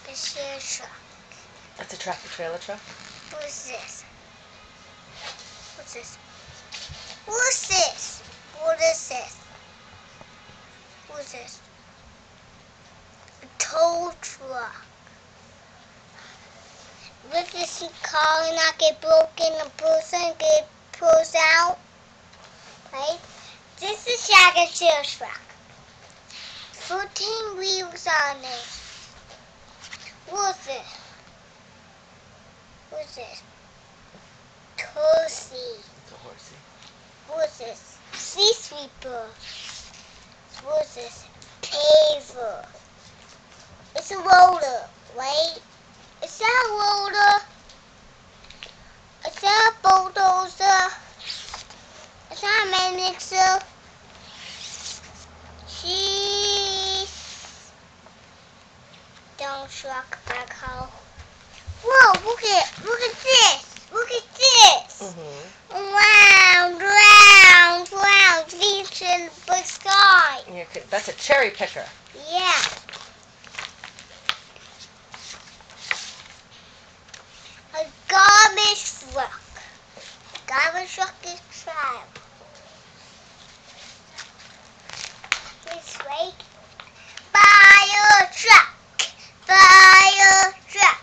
The share truck. That's a tractor trailer truck. What's this? What's this? What's this? What is this? What's this? A tow truck. With this car not get broken, the person get pulls out. Right? This is Shaggy share truck. 14 wheels on it. What's this? What's this? Toasty. It's a horsey. What's this? Sea sweeper. What's this? Paver. It's a roller, right? Is that a roller? Is that a bulldozer? Is that a man mixer? Cheese. Dump truck backhoe. Whoa, look at this. Look at this. Round, round, round. Reaching the sky. That's a cherry picker. Yeah. A garbage truck. Garbage truck is trial. This way. Fire truck. Fire truck.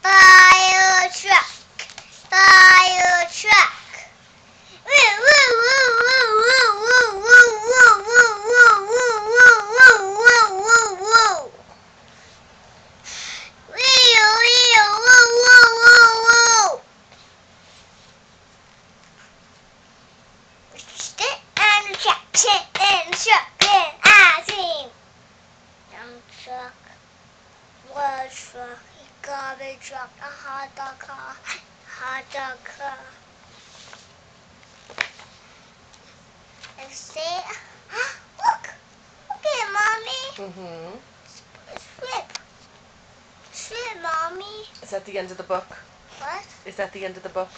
Fire truck. Fire truck. Woo, woo, woo, woo, woo, woo, woo, woo, woo, woo, woo, woo, woo, woo, woo. Wee, wee, woo, woo, woo, woo. Sit and the truck, sit and the truck, and I sing. Dump truck, water truck, garbage truck, a hot dog car, hot dog car. And say, look at it, Mommy. Flip. Flip, Mommy. Is that the end of the book? What? Is that the end of the book?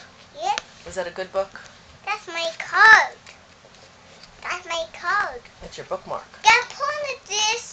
Yeah, Was that a good book? that's my card. That's my card. That's your bookmark. That's part of this.